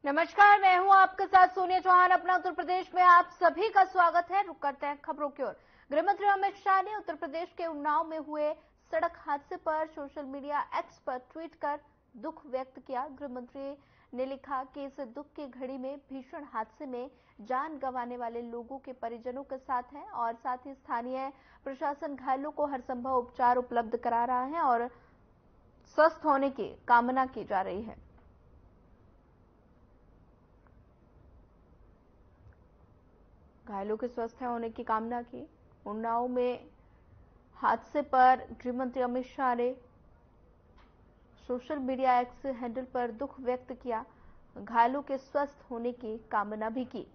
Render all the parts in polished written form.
नमस्कार, मैं हूं आपके साथ सोनिया चौहान। अपना उत्तर प्रदेश में आप सभी का स्वागत है। रुक करते हैं खबरों की ओर। गृहमंत्री अमित शाह ने उत्तर प्रदेश के उन्नाव में हुए सड़क हादसे पर सोशल मीडिया एक्स पर ट्वीट कर दुख व्यक्त किया। गृहमंत्री ने लिखा कि इस दुख की घड़ी में भीषण हादसे में जान गंवाने वाले लोगों के परिजनों के साथ हैं और साथ ही स्थानीय प्रशासन घायलों को हर संभव उपचार उपलब्ध करा रहा है और स्वस्थ होने की कामना की जा रही है। घायलों के स्वस्थ होने की कामना की। उन्नाव में हादसे पर गृहमंत्री अमित शाह ने सोशल मीडिया एक्स हैंडल पर दुख व्यक्त किया, घायलों के स्वस्थ होने की कामना भी की।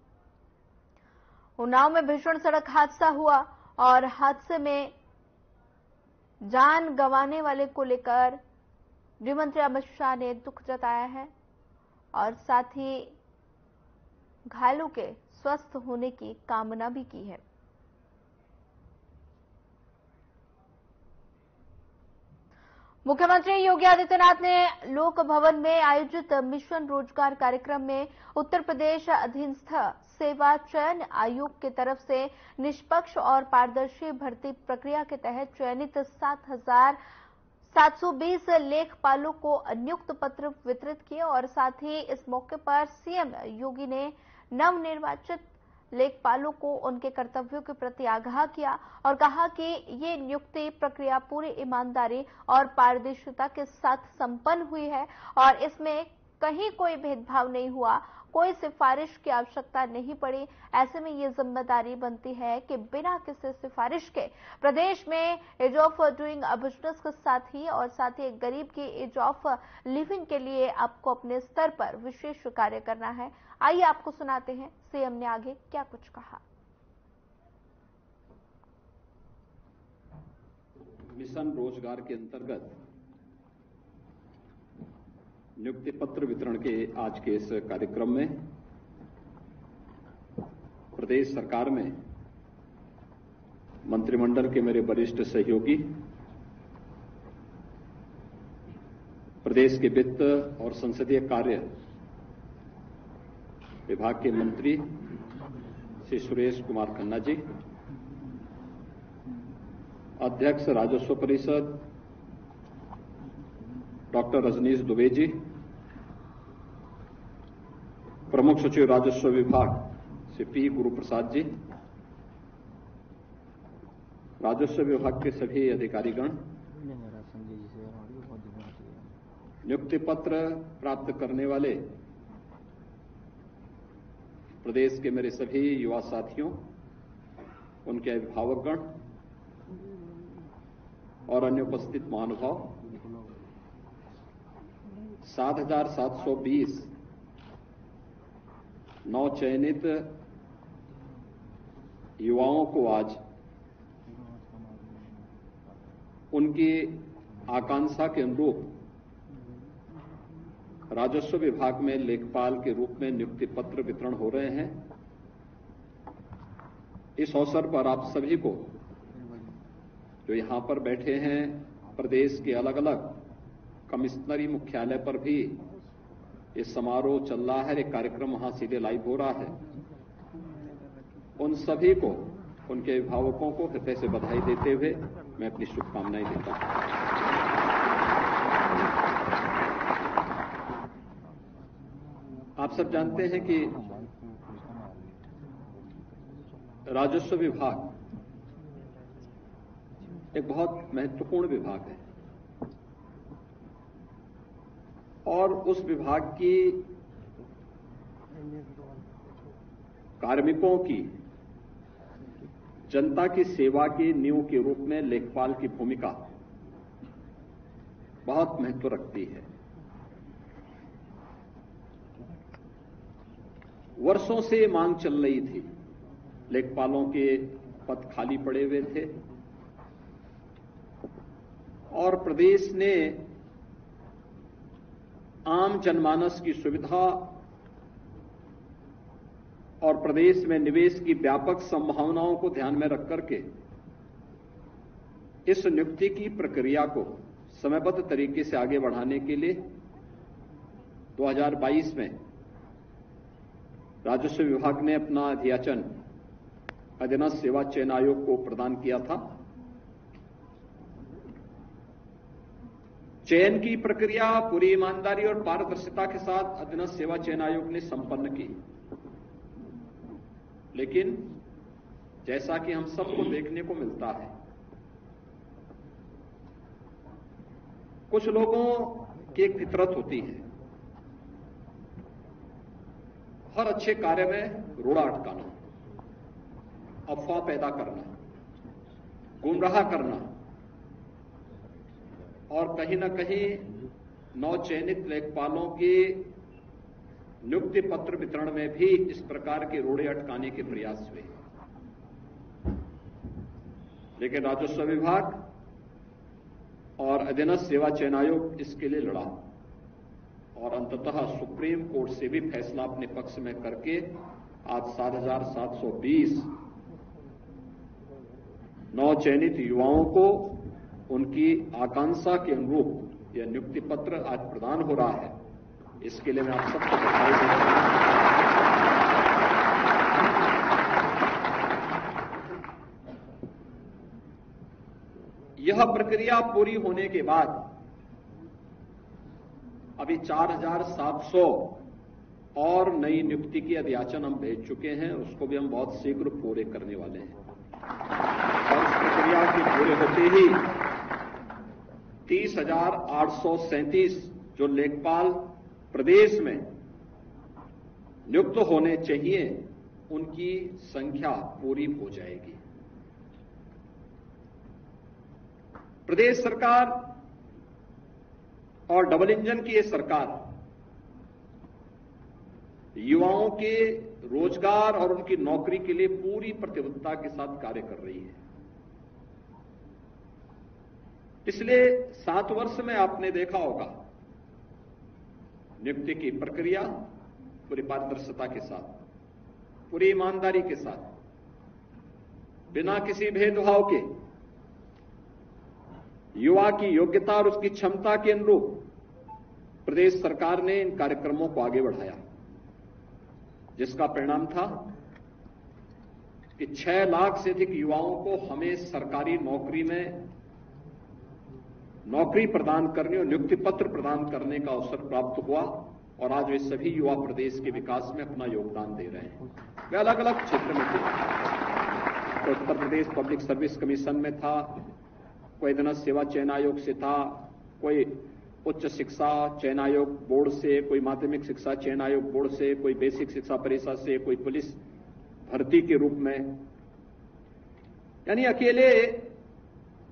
उन्नाव में भीषण सड़क हादसा हुआ और हादसे में जान गंवाने वाले को लेकर गृहमंत्री अमित शाह ने दुख जताया है और साथ ही घायलों के स्वस्थ होने की कामना भी की है। मुख्यमंत्री योगी आदित्यनाथ ने लोक भवन में आयोजित मिशन रोजगार कार्यक्रम में उत्तर प्रदेश अधीनस्थ सेवा चयन आयोग की तरफ से निष्पक्ष और पारदर्शी भर्ती प्रक्रिया के तहत चयनित 7,720 लेखपालों को नियुक्ति पत्र वितरित किए और साथ ही इस मौके पर सीएम योगी ने नवनिर्वाचित लेखपालों को उनके कर्तव्यों के प्रति आगाह किया और कहा कि ये नियुक्ति प्रक्रिया पूरी ईमानदारी और पारदर्शिता के साथ संपन्न हुई है और इसमें कहीं कोई भेदभाव नहीं हुआ, कोई सिफारिश की आवश्यकता नहीं पड़ी। ऐसे में ये जिम्मेदारी बनती है कि बिना किसी सिफारिश के प्रदेश में एज ऑफ डूइंग बिजनेस के साथ ही गरीब की एज ऑफ लिविंग के लिए आपको अपने स्तर पर विशेष कार्य करना है। आइए आपको सुनाते हैं सीएम ने आगे क्या कुछ कहा। मिशन रोजगार के अंतर्गत नियुक्ति पत्र वितरण के आज के इस कार्यक्रम में प्रदेश सरकार में मंत्रिमंडल के मेरे वरिष्ठ सहयोगी, प्रदेश के वित्त और संसदीय कार्य विभाग के मंत्री श्री सुरेश कुमार खन्ना जी, अध्यक्ष राजस्व परिषद डॉक्टर रजनीश दुबे जी, प्रमुख सचिव राजस्व विभाग श्री पी गुरुप्रसाद जी, राजस्व विभाग के सभी अधिकारीगण, नियुक्ति पत्र प्राप्त करने वाले प्रदेश के मेरे सभी युवा साथियों, उनके अभिभावकगण और अन्य उपस्थित महानुभाव, 7,720 नौ चयनित युवाओं को आज उनकी आकांक्षा के अनुरूप राजस्व विभाग में लेखपाल के रूप में नियुक्ति पत्र वितरण हो रहे हैं। इस अवसर पर आप सभी को जो यहां पर बैठे हैं, प्रदेश के अलग अलग कमिश्नरी मुख्यालय पर भी ये समारोह चल रहा है, एक कार्यक्रम वहां सीधे लाइव हो रहा है, उन सभी को, उनके अभिभावकों को हृदय से बधाई देते हुए मैं अपनी शुभकामनाएं देता हूं। आप सब जानते हैं कि राजस्व विभाग एक बहुत महत्वपूर्ण विभाग है और उस विभाग की कार्मिकों की जनता की सेवा की नींव के रूप में लेखपाल की भूमिका बहुत महत्व रखती है। वर्षों से मांग चल रही थी, लेखपालों के पद खाली पड़े हुए थे और प्रदेश ने आम जनमानस की सुविधा और प्रदेश में निवेश की व्यापक संभावनाओं को ध्यान में रख करके इस नियुक्ति की प्रक्रिया को समयबद्ध तरीके से आगे बढ़ाने के लिए 2022 में राजस्व विभाग ने अपना अध्याचन अधीनस्थ सेवा चयन आयोग को प्रदान किया था। चयन की प्रक्रिया पूरी ईमानदारी और पारदर्शिता के साथ अधीनस्थ सेवा चयन आयोग ने संपन्न की, लेकिन जैसा कि हम सबको देखने को मिलता है, कुछ लोगों की एक फितरत होती है हर अच्छे कार्य में रोड़ा अटकाना, अफवाह पैदा करना, गुमराह करना और कहीं न कहीं नवचयनित लेखपालों के नियुक्ति पत्र वितरण में भी इस प्रकार के रोड़े अटकाने के प्रयास हुए। लेकिन राजस्व विभाग और अधीनस्थ सेवा चयन आयोग इसके लिए लड़ा और अंततः सुप्रीम कोर्ट से भी फैसला अपने पक्ष में करके आज 7,720 नवचयनित युवाओं को उनकी आकांक्षा के अनुरूप यह नियुक्ति पत्र आज प्रदान हो रहा है। इसके लिए मैं आप सबको बधाई देता हूं। यह प्रक्रिया पूरी होने के बाद अभी 4,700 और नई नियुक्ति की अध्याचन हम भेज चुके हैं, उसको भी हम बहुत शीघ्र पूरे करने वाले हैं। और इस प्रक्रिया के पूरे होते ही 30,837 जो लेखपाल प्रदेश में नियुक्त होने चाहिए उनकी संख्या पूरी हो जाएगी। प्रदेश सरकार और डबल इंजन की ये सरकार युवाओं के रोजगार और उनकी नौकरी के लिए पूरी प्रतिबद्धता के साथ कार्य कर रही है। पिछले 7 वर्ष में आपने देखा होगा नियुक्ति की प्रक्रिया पूरी पारदर्शिता के साथ, पूरी ईमानदारी के साथ, बिना किसी भेदभाव के युवा की योग्यता और उसकी क्षमता के अनुरूप प्रदेश सरकार ने इन कार्यक्रमों को आगे बढ़ाया, जिसका परिणाम था कि 6 लाख से अधिक युवाओं को हमें सरकारी नौकरी में नौकरी प्रदान करने और नियुक्ति पत्र प्रदान करने का अवसर प्राप्त हुआ और आज वे सभी युवा प्रदेश के विकास में अपना योगदान दे रहे हैं। वे अलग अलग क्षेत्र में थे, कोई Uttar Pradesh public service commission में था, कोई अधीनस्थ सेवा चयन आयोग से था, कोई उच्च शिक्षा चयन आयोग बोर्ड से, कोई माध्यमिक शिक्षा चयन आयोग बोर्ड से, कोई बेसिक शिक्षा परिषद से, कोई पुलिस भर्ती के रूप में। यानी अकेले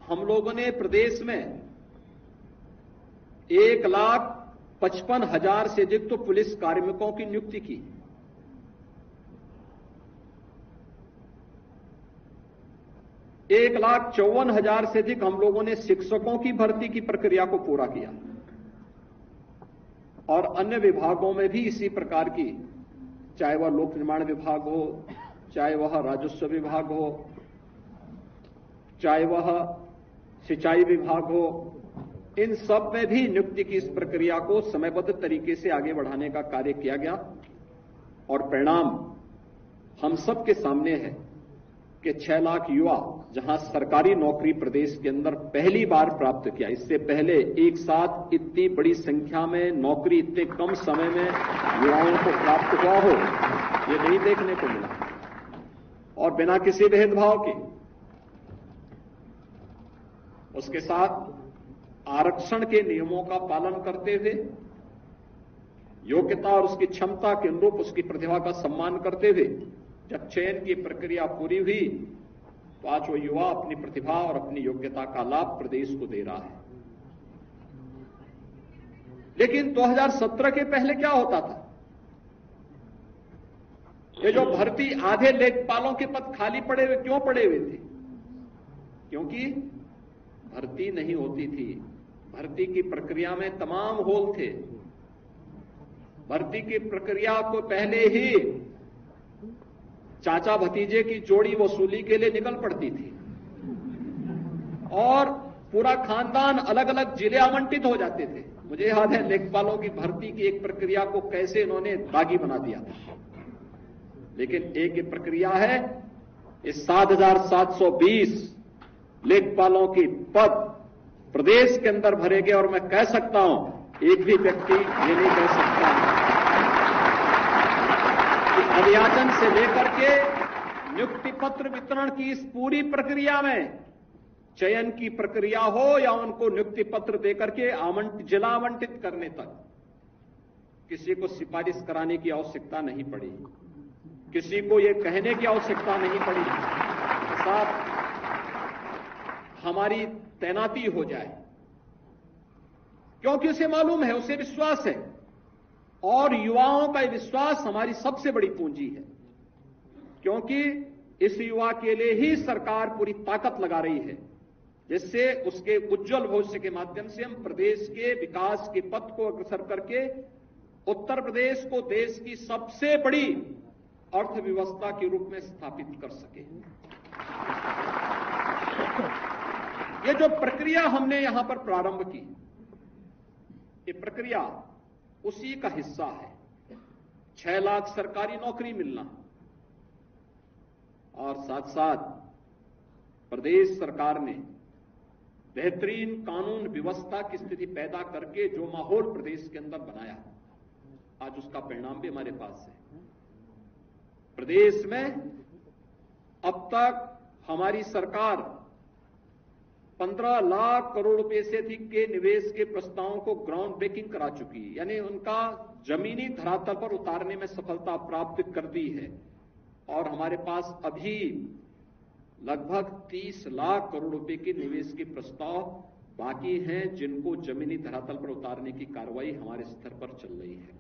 हम लोगों ने प्रदेश में 1,55,000 से अधिक तो पुलिस कार्मिकों की नियुक्ति की। एक 1,54,000 से अधिक हम लोगों ने शिक्षकों की भर्ती की प्रक्रिया को पूरा किया और अन्य विभागों में भी इसी प्रकार की, चाहे वह लोक निर्माण विभाग हो, चाहे वह राजस्व विभाग हो, चाहे वह सिंचाई विभाग हो, इन सब में भी नियुक्ति की इस प्रक्रिया को समयबद्ध तरीके से आगे बढ़ाने का कार्य किया गया और परिणाम हम सब के सामने है कि 6 लाख युवा जहां सरकारी नौकरी प्रदेश के अंदर पहली बार प्राप्त किया। इससे पहले एक साथ इतनी बड़ी संख्या में नौकरी इतने कम समय में युवाओं को प्राप्त हुआ हो, ये नहीं देखने को मिला और बिना किसी भेदभाव के। उसके साथ आरक्षण के नियमों का पालन करते हुए, योग्यता और उसकी क्षमता के अनुरूप उसकी प्रतिभा का सम्मान करते हुए जब चयन की प्रक्रिया पूरी हुई तो आज वो युवा अपनी प्रतिभा और अपनी योग्यता का लाभ प्रदेश को दे रहा है। लेकिन 2017 के पहले क्या होता था? ये जो भर्ती आधे लेखपालों के पद खाली पड़े हुए क्यों पड़े हुए थे? क्योंकि भर्ती नहीं होती थी। भर्ती की प्रक्रिया में तमाम होल थे। भर्ती की प्रक्रिया को पहले ही चाचा भतीजे की जोड़ी वसूली के लिए निकल पड़ती थी और पूरा खानदान अलग अलग जिले आवंटित हो जाते थे। मुझे याद है लेखपालों की भर्ती की एक प्रक्रिया को कैसे इन्होंने दागी बना दिया था। लेकिन एक ये प्रक्रिया है, इस 7,720 लेखपालों की पद प्रदेश के अंदर भरे गए और मैं कह सकता हूं, एक भी व्यक्ति ये नहीं कह सकता कि अभियाचन से लेकर के नियुक्ति पत्र वितरण की इस पूरी प्रक्रिया में चयन की प्रक्रिया हो या उनको नियुक्ति पत्र देकर के जिला आवंटित करने तक किसी को सिफारिश कराने की आवश्यकता नहीं पड़ी, किसी को यह कहने की आवश्यकता नहीं पड़ी साहब हमारी तैनाती हो जाए, क्योंकि उसे मालूम है, उसे विश्वास है और युवाओं का विश्वास हमारी सबसे बड़ी पूंजी है, क्योंकि इस युवा के लिए ही सरकार पूरी ताकत लगा रही है, जिससे उसके उज्जवल भविष्य के माध्यम से हम प्रदेश के विकास के पथ को अग्रसर करके उत्तर प्रदेश को देश की सबसे बड़ी अर्थव्यवस्था के रूप में स्थापित कर सके। ये जो प्रक्रिया हमने यहां पर प्रारंभ की, ये प्रक्रिया उसी का हिस्सा है। 6 लाख सरकारी नौकरी मिलना और साथ साथ प्रदेश सरकार ने बेहतरीन कानून व्यवस्था की स्थिति पैदा करके जो माहौल प्रदेश के अंदर बनाया, आज उसका परिणाम भी हमारे पास है। प्रदेश में अब तक हमारी सरकार 15 लाख करोड़ रुपए से अधिक के निवेश के प्रस्तावों को ग्राउंड ब्रेकिंग करा चुकी है, यानी उनका जमीनी धरातल पर उतारने में सफलता प्राप्त कर दी है और हमारे पास अभी लगभग 30 लाख करोड़ रुपए के निवेश के प्रस्ताव बाकी हैं, जिनको जमीनी धरातल पर उतारने की कार्रवाई हमारे स्तर पर चल रही है।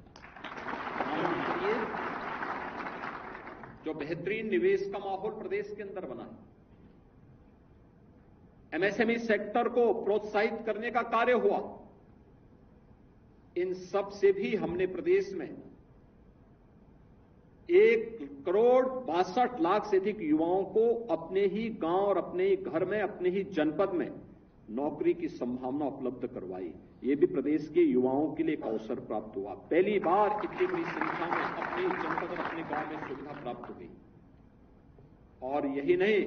जो बेहतरीन निवेश का माहौल प्रदेश के अंदर बना है, एमएसएमई सेक्टर को प्रोत्साहित करने का कार्य हुआ, इन सब से भी हमने प्रदेश में 1,62,00,000 से अधिक युवाओं को अपने ही गांव और अपने ही घर में, अपने ही जनपद में नौकरी की संभावना उपलब्ध करवाई। ये भी प्रदेश के युवाओं के लिए एक अवसर प्राप्त हुआ। पहली बार इतनी बड़ी संख्या में अपने जनपद और अपने गांव में सुविधा प्राप्त हुई। और यही नहीं,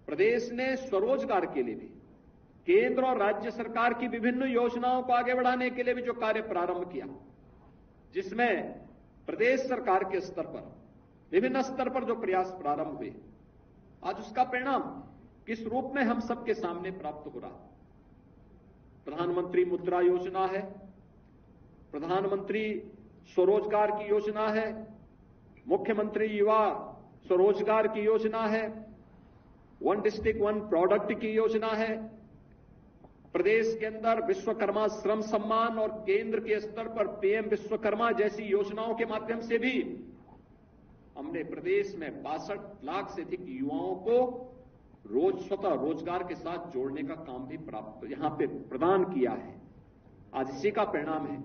प्रदेश ने स्वरोजगार के लिए भी केंद्र और राज्य सरकार की विभिन्न योजनाओं को आगे बढ़ाने के लिए भी जो कार्य प्रारंभ किया, जिसमें प्रदेश सरकार के स्तर पर, विभिन्न स्तर पर जो प्रयास प्रारंभ हुए, आज उसका परिणाम किस रूप में हम सबके सामने प्राप्त हो रहा। प्रधानमंत्री मुद्रा योजना है, प्रधानमंत्री स्वरोजगार की योजना है, मुख्यमंत्री युवा स्वरोजगार की योजना है, वन डिस्ट्रिक्ट वन प्रोडक्ट की योजना है, प्रदेश के अंदर विश्वकर्मा श्रम सम्मान और केंद्र के स्तर पर पीएम विश्वकर्मा जैसी योजनाओं के माध्यम से भी हमने प्रदेश में 62 लाख से अधिक युवाओं को स्वतः रोजगार के साथ जोड़ने का काम भी प्राप्त यहां पे प्रदान किया है। आज इसी का परिणाम है,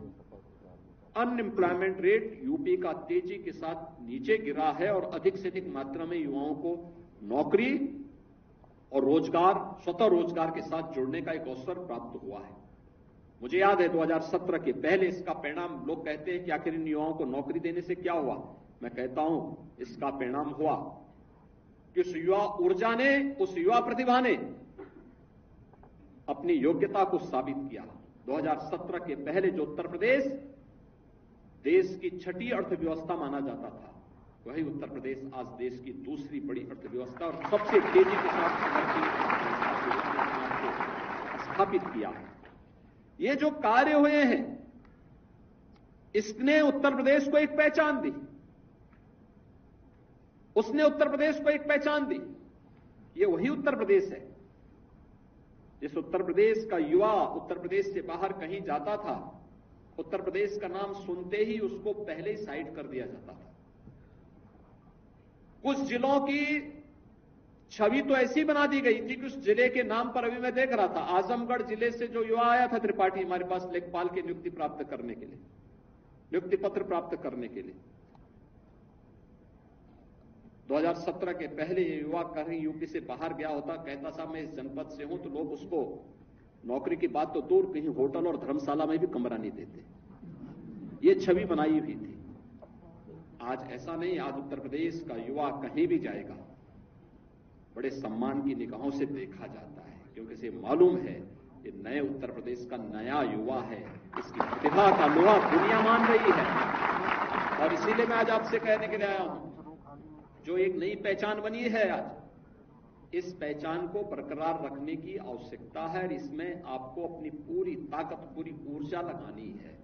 अनएम्प्लॉयमेंट रेट यूपी का तेजी के साथ नीचे गिरा है और अधिक से अधिक मात्रा में युवाओं को नौकरी और रोजगार, स्वतः रोजगार के साथ जोड़ने का एक अवसर प्राप्त हुआ है। मुझे याद है 2017 के पहले इसका परिणाम, लोग कहते हैं कि आखिर इन युवाओं को नौकरी देने से क्या हुआ। मैं कहता हूं इसका परिणाम हुआ कि उस युवा ऊर्जा ने, उस युवा प्रतिभा ने अपनी योग्यता को साबित किया। 2017 के पहले जो उत्तर प्रदेश देश की 6ठी अर्थव्यवस्था माना जाता था, वही उत्तर प्रदेश आज देश की दूसरी बड़ी अर्थव्यवस्था और सबसे तेजी के साथ स्थापित किया है। ये जो कार्य हुए हैं, इसने उत्तर प्रदेश को एक पहचान दी, उसने उत्तर प्रदेश को एक पहचान दी। ये वही उत्तर प्रदेश है जिस उत्तर प्रदेश का युवा उत्तर प्रदेश से बाहर कहीं जाता था, उत्तर प्रदेश का नाम सुनते ही उसको पहले ही साइड कर दिया जाता था। कुछ जिलों की छवि तो ऐसी बना दी गई थी कि उस जिले के नाम पर, अभी मैं देख रहा था, आजमगढ़ जिले से जो युवा आया था त्रिपाठी हमारे पास लेखपाल की नियुक्ति प्राप्त करने के लिए, नियुक्ति पत्र प्राप्त करने के लिए, 2017 के पहले ये युवा कहीं यूपी से बाहर गया होता, कहता साहब मैं इस जनपद से हूं, तो लोग उसको नौकरी की बात तो दूर, कहीं होटल और धर्मशाला में भी कमरा नहीं देते। ये छवि बनाई हुई थी। आज ऐसा नहीं, आज उत्तर प्रदेश का युवा कहीं भी जाएगा बड़े सम्मान की निगाहों से देखा जाता है, क्योंकि इसे मालूम है ये नए उत्तर प्रदेश का नया युवा है, इसकी प्रतिभा का लोहा दुनिया मान रही है। और इसीलिए मैं आज आपसे कहने के लिए आया हूं, जो एक नई पहचान बनी है आज, इस पहचान को बरकरार रखने की आवश्यकता है और इसमें आपको अपनी पूरी ताकत, पूरी ऊर्जा लगानी है।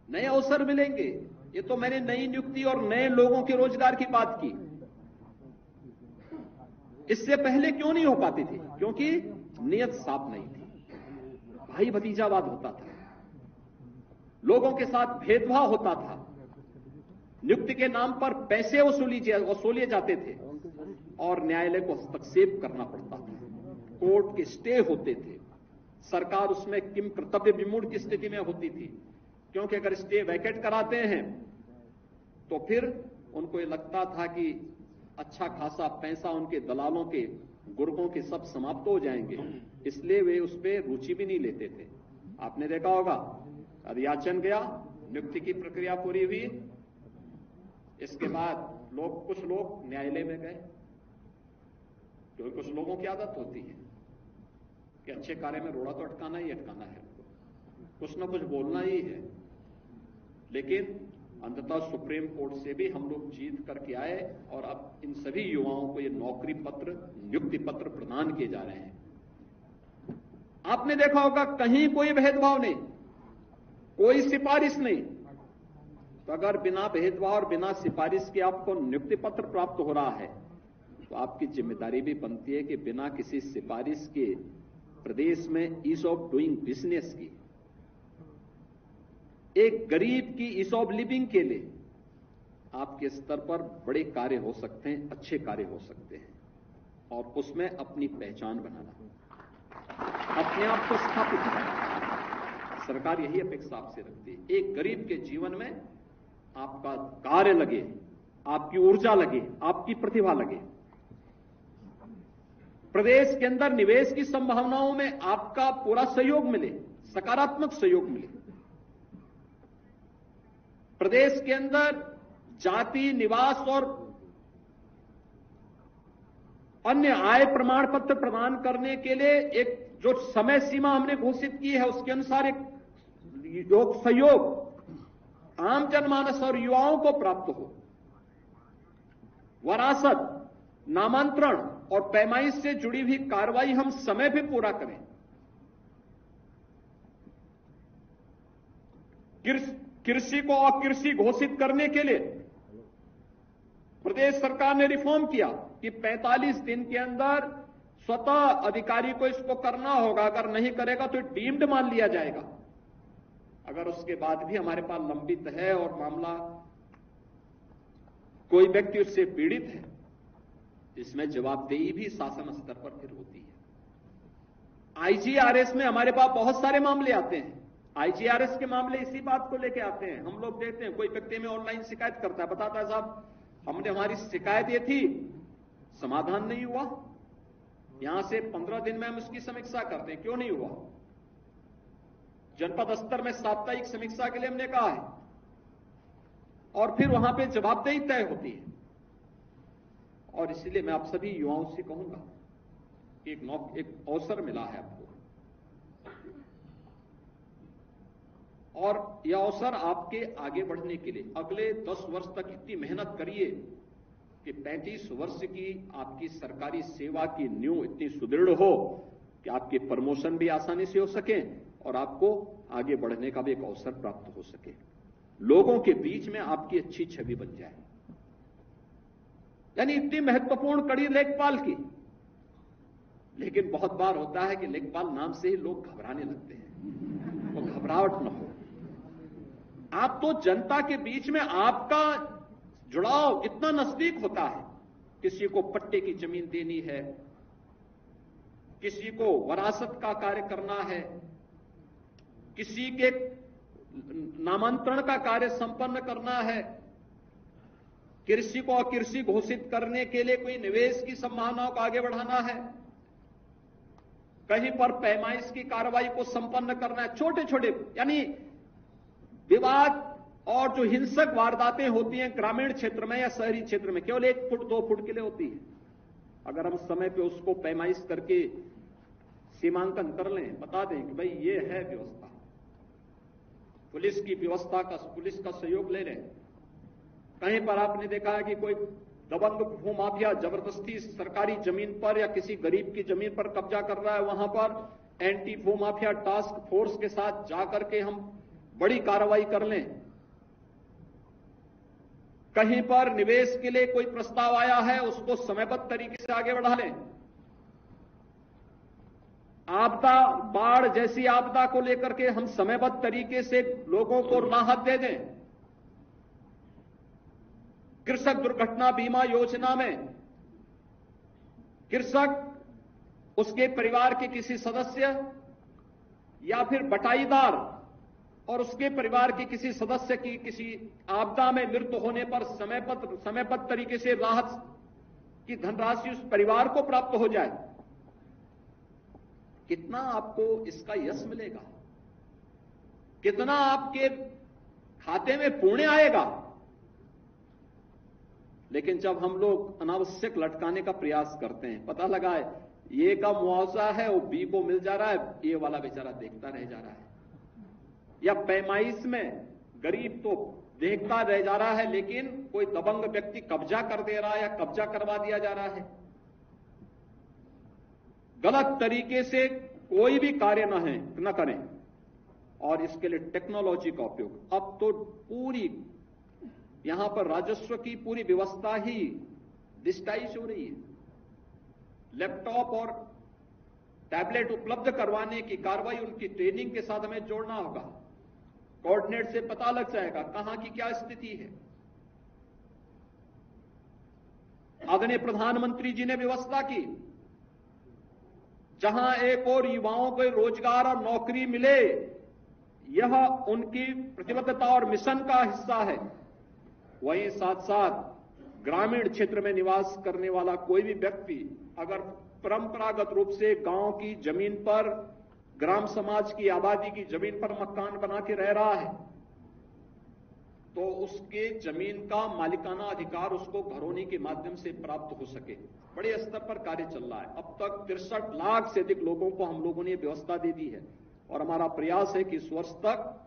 नए अवसर मिलेंगे, ये तो मैंने नई नियुक्ति और नए लोगों के रोजगार की बात की। इससे पहले क्यों नहीं हो पाती थी? क्योंकि नियत साफ नहीं थी, भाई भतीजावाद होता था, लोगों के साथ भेदभाव होता था, नियुक्ति के नाम पर पैसे वसूले जाते थे और न्यायालय को हस्तक्षेप करना पड़ता था, कोर्ट के स्टे होते थे, सरकार उसमें किम कर्तव्य विमूढ़ की स्थिति में होती थी, क्योंकि अगर स्टे वैकेट कराते हैं तो फिर उनको ये लगता था कि अच्छा खासा पैसा उनके दलालों के, गुर्गों के सब समाप्त हो जाएंगे, इसलिए वे उस पर रुचि भी नहीं लेते थे। आपने देखा होगा, अधियाचन गया, नियुक्ति की प्रक्रिया पूरी हुई, इसके बाद कुछ लोग न्यायालय में गए, क्योंकि कुछ लोगों की आदत होती है कि अच्छे कार्य में रोड़ा तो अटकाना ही अटकाना है, कुछ ना कुछ बोलना ही है। लेकिन अंततः सुप्रीम कोर्ट से भी हम लोग जीत करके आए और अब इन सभी युवाओं को ये नौकरी पत्र, नियुक्ति पत्र प्रदान किए जा रहे हैं। आपने देखा होगा कहीं कोई भेदभाव नहीं, कोई सिफारिश नहीं। तो अगर बिना भेदभाव और बिना सिफारिश के आपको नियुक्ति पत्र प्राप्त हो रहा है तो आपकी जिम्मेदारी भी बनती है कि बिना किसी सिफारिश के प्रदेश में ईज ऑफ डूइंग बिजनेस की, एक गरीब की ईज ऑफ लिविंग के लिए आपके स्तर पर बड़े कार्य हो सकते हैं, अच्छे कार्य हो सकते हैं और उसमें अपनी पहचान बनाना, अपने आप को स्थापित करना। सरकार यही अपेक्षा आपसे रखती है, एक गरीब के जीवन में आपका कार्य लगे, आपकी ऊर्जा लगे, आपकी प्रतिभा लगे, प्रदेश के अंदर निवेश की संभावनाओं में आपका पूरा सहयोग मिले, सकारात्मक सहयोग मिले। प्रदेश के अंदर जाति, निवास और अन्य आय प्रमाण पत्र प्रदान करने के लिए एक जो समय सीमा हमने घोषित की है, उसके अनुसार एक सहयोग आम जनमानस और युवाओं को प्राप्त हो। वरासत, नामांतरण और पैमाइश से जुड़ी हुई कार्रवाई हम समय पे पूरा करें। कृषि को अकृषि घोषित करने के लिए प्रदेश सरकार ने रिफॉर्म किया कि 45 दिन के अंदर स्वतः अधिकारी को इसको करना होगा, अगर नहीं करेगा तो डीम्ड मान लिया जाएगा। अगर उसके बाद भी हमारे पास लंबित है और मामला कोई व्यक्ति उससे पीड़ित है, इसमें जवाबदेही भी शासन स्तर पर फिर होती है। आईजीआरएस में हमारे पास बहुत सारे मामले आते हैं। आईजीआरएस के मामले इसी बात को लेकर आते हैं। हम लोग देखते हैं कोई व्यक्ति में ऑनलाइन शिकायत करता है, बताता है साहब हमने हमारी शिकायत ये थी, समाधान नहीं हुआ, यहां से 15 दिन में हम उसकी समीक्षा करते हैं, क्यों नहीं हुआ? जनपद स्तर में साप्ताहिक समीक्षा के लिए हमने कहा है और फिर वहां पे जवाबदेही तय होती है। और इसलिए मैं आप सभी युवाओं से कहूंगा कि एक अवसर मिला है आपको, और यह अवसर आपके आगे बढ़ने के लिए अगले 10 वर्ष तक इतनी मेहनत करिए कि 35 वर्ष की आपकी सरकारी सेवा की नींव इतनी सुदृढ़ हो कि आपके प्रमोशन भी आसानी से हो सके और आपको आगे बढ़ने का भी एक अवसर प्राप्त हो सके, लोगों के बीच में आपकी अच्छी छवि बन जाए। यानी इतनी महत्वपूर्ण कड़ी लेखपाल की। लेकिन बहुत बार होता है कि लेखपाल नाम से ही लोग घबराने लगते हैं, वो घबराहट न हो। आप तो जनता के बीच में आपका जुड़ाव इतना नजदीक होता है, किसी को पट्टे की जमीन देनी है, किसी को वरासत का कार्य करना है, किसी के नामांतरण का कार्य संपन्न करना है, कृषि को अकृषि घोषित करने के लिए कोई निवेश की संभावनाओं को आगे बढ़ाना है, कहीं पर पैमाइश की कार्रवाई को संपन्न करना है, छोटे छोटे यानी विवाद और जो हिंसक वारदातें होती हैं ग्रामीण क्षेत्र में या शहरी क्षेत्र में केवल 1 फुट 2 फुट के लिए होती है। अगर हम समय पे उसको पैमाइश करके सीमांकन कर लें, बता दें कि भाई ये है व्यवस्था, पुलिस की व्यवस्था का, पुलिस का सहयोग ले लें। कहीं पर आपने देखा है कि कोई दबंग भूमाफिया जबरदस्ती सरकारी जमीन पर या किसी गरीब की जमीन पर कब्जा कर रहा है, वहां पर एंटी भूमाफिया टास्क फोर्स के साथ जाकर के हम बड़ी कार्रवाई कर लें। कहीं पर निवेश के लिए कोई प्रस्ताव आया है, उसको समयबद्ध तरीके से आगे बढ़ा लें। आपदा, बाढ़ जैसी आपदा को लेकर के हम समयबद्ध तरीके से लोगों को राहत दे दें। कृषक दुर्घटना बीमा योजना में कृषक, उसके परिवार के किसी सदस्य या फिर बटाईदार और उसके परिवार के किसी सदस्य की किसी आपदा में मृत्यु होने पर समयबद्ध तरीके से राहत की धनराशि उस परिवार को प्राप्त हो जाए। कितना आपको इसका यश मिलेगा, कितना आपके खाते में पुण्य आएगा। लेकिन जब हम लोग अनावश्यक लटकाने का प्रयास करते हैं, पता लगा है ये का मुआवजा है वो बी को मिल जा रहा है, ये वाला बेचारा देखता रह जा रहा है, या पैमाइश में गरीब तो देखता रह जा रहा है लेकिन कोई दबंग व्यक्ति कब्जा कर दे रहा है या कब्जा करवा दिया जा रहा है। गलत तरीके से कोई भी कार्य न करें। और इसके लिए टेक्नोलॉजी का उपयोग, अब तो पूरी यहां पर राजस्व की पूरी व्यवस्था ही डिजिटाइज हो रही है। लैपटॉप और टैबलेट उपलब्ध करवाने की कार्रवाई उनकी ट्रेनिंग के साथ हमें जोड़ना होगा। कोऑर्डिनेट से पता लग जाएगा कहां की क्या स्थिति है। आदरणीय प्रधानमंत्री जी ने व्यवस्था की, जहां एक और युवाओं को रोजगार और नौकरी मिले, यह उनकी प्रतिबद्धता और मिशन का हिस्सा है। वहीं साथ साथ ग्रामीण क्षेत्र में निवास करने वाला कोई भी व्यक्ति अगर परंपरागत रूप से गांव की जमीन पर, ग्राम समाज की आबादी की जमीन पर मकान बना के रह रहा है, तो उसके जमीन का मालिकाना अधिकार उसको घरौनी के माध्यम से प्राप्त हो सके। बड़े स्तर पर कार्य चल रहा है। अब तक 63 लाख से अधिक लोगों को हम लोगों ने व्यवस्था दे दी है और हमारा प्रयास है कि इस वर्ष तक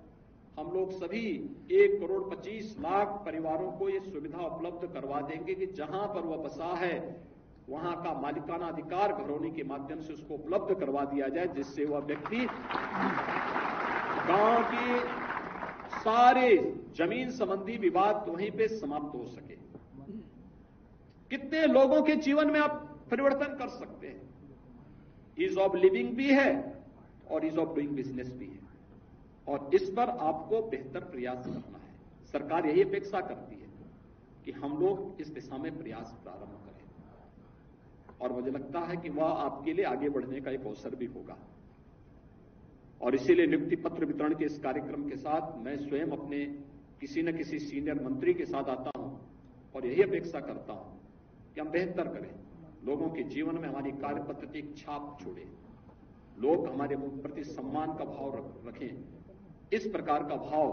हम लोग सभी 1,25,00,000 परिवारों को ये सुविधा उपलब्ध करवा देंगे कि जहां पर वह बसा है वहां का मालिकाना अधिकार घरौनी के माध्यम से उसको उपलब्ध करवा दिया जाए, जिससे वह व्यक्ति गांव की सारे जमीन संबंधी विवाद वहीं पे समाप्त हो सके। कितने लोगों के जीवन में आप परिवर्तन कर सकते हैं। ईज ऑफ लिविंग भी है और ईज ऑफ डूइंग बिजनेस भी है, और इस पर आपको बेहतर प्रयास करना है। सरकार यही अपेक्षा करती है कि हम लोग इस दिशा में प्रयास प्रारंभ करें, और मुझे लगता है कि वह आपके लिए आगे बढ़ने का एक अवसर भी होगा। और इसीलिए नियुक्ति पत्र वितरण के इस कार्यक्रम के साथ मैं स्वयं अपने किसी न किसी सीनियर मंत्री के साथ आता हूं और यही अपेक्षा करता हूं कि हम बेहतर करें, लोगों के जीवन में हमारी कार्य पद्धति एक छाप छोड़े, लोग हमारे प्रति सम्मान का भाव रखें। इस प्रकार का भाव,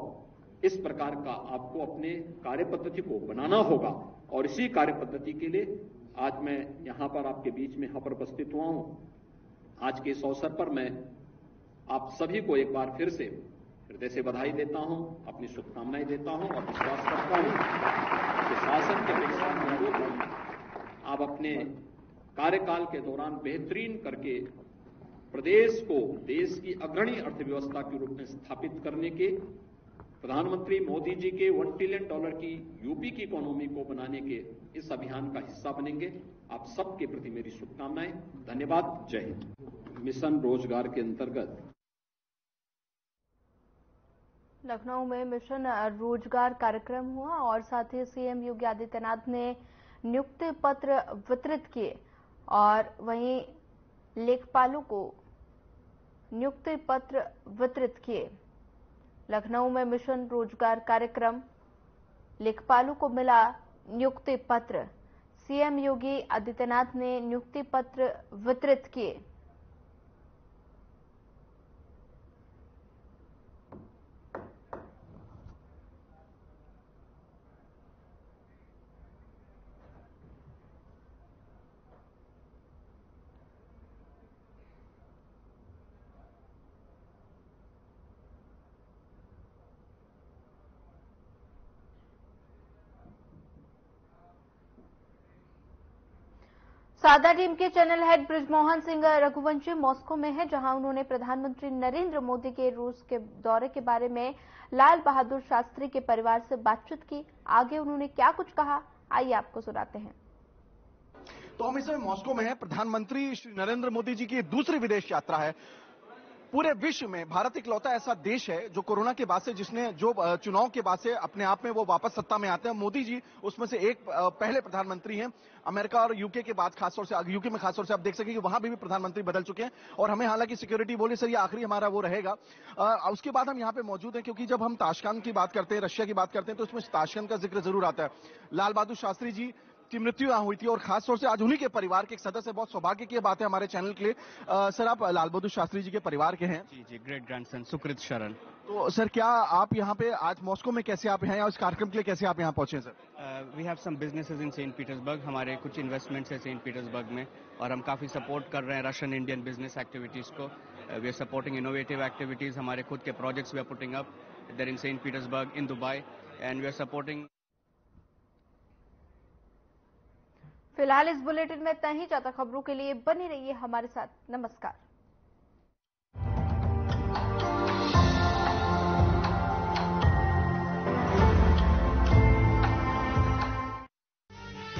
इस प्रकार का आपको अपने कार्य पद्धति को बनाना होगा, और इसी कार्य पद्धति के लिए आज मैं यहां पर आपके बीच में उपस्थित हुआ हूं। आज के इस अवसर पर मैं आप सभी को एक बार फिर से हृदय से बधाई देता हूं, अपनी शुभकामनाएं देता हूं और विश्वास करता हूं कि शासन के अपेक्षा के अनुरूप आप अपने कार्यकाल के दौरान बेहतरीन करके प्रदेश को देश की अग्रणी अर्थव्यवस्था के रूप में स्थापित करने के, प्रधानमंत्री मोदी जी के $1 ट्रिलियन की यूपी की इकोनॉमी को बनाने के इस अभियान का हिस्सा बनेंगे। आप सबके प्रति मेरी शुभकामनाएं। धन्यवाद। जय हिंद। मिशन रोजगार के अंतर्गत लखनऊ में मिशन रोजगार कार्यक्रम हुआ और साथ ही सीएम योगी आदित्यनाथ ने नियुक्ति पत्र वितरित किए और वहीं लेखपालों को नियुक्ति पत्र वितरित किए। लखनऊ में मिशन रोजगार कार्यक्रम, लेखपालों को मिला नियुक्ति पत्र। सीएम योगी आदित्यनाथ ने नियुक्ति पत्र वितरित किए। सादा टीम के channel head Brijmohan Singh Raghuvanshi Moscow में है, जहां उन्होंने प्रधानमंत्री नरेंद्र मोदी के रूस के दौरे के बारे में लाल बहादुर शास्त्री के परिवार से बातचीत की। आगे उन्होंने क्या कुछ कहा, आइए आपको सुनाते हैं। तो हम इस समय मॉस्को में हैं। प्रधानमंत्री श्री नरेंद्र मोदी जी की दूसरी विदेश यात्रा है। पूरे विश्व में भारत इकलौता ऐसा देश है जो कोरोना के बाद से जिसने जो चुनाव के बाद से अपने आप में वो वापस सत्ता में आते हैं। मोदी जी उसमें से एक पहले प्रधानमंत्री हैं। अमेरिका और यूके के बाद खासतौर से यूके में खासतौर से आप देख सकें कि वहां भी प्रधानमंत्री बदल चुके हैं और हमें हालांकि सिक्योरिटी बोले सर ये आखिरी हमारा वो रहेगा। उसके बाद हम यहाँ पे मौजूद हैं क्योंकि जब हम ताशकंद की बात करते हैं, रशिया की बात करते हैं, तो उसमें ताशकंद का जिक्र जरूर आता है। लाल बहादुर शास्त्री जी की मृत्यु यहाँ हुई थी और खासतौर से आज उन्हीं के परिवार के एक सदस्य, बहुत सौभाग्य की बात है हमारे चैनल के लिए। सर आप लाल बहादुर शास्त्री जी के परिवार के हैं। जी, ग्रेट ग्रैंडसन सुकृत शरण। तो सर क्या आप यहाँ पे आज मॉस्को में कैसे आप हैं या इस कार्यक्रम के लिए कैसे आप यहाँ पहुंचे sir? We have some businesses in Saint Petersburg. हमारे कुछ इन्वेस्टमेंट्स है सेंट पीटर्सबर्ग में और हम काफी सपोर्ट कर रहे हैं रशियन इंडियन बिजनेस एक्टिविटीज को। We are supporting innovative activities. हमारे खुद के projects we are putting up there in Saint Petersburg, in Dubai, and we are supporting. फिलहाल इस बुलेटिन में इतना ही। ज्यादा खबरों के लिए बने रहिए हमारे साथ। नमस्कार।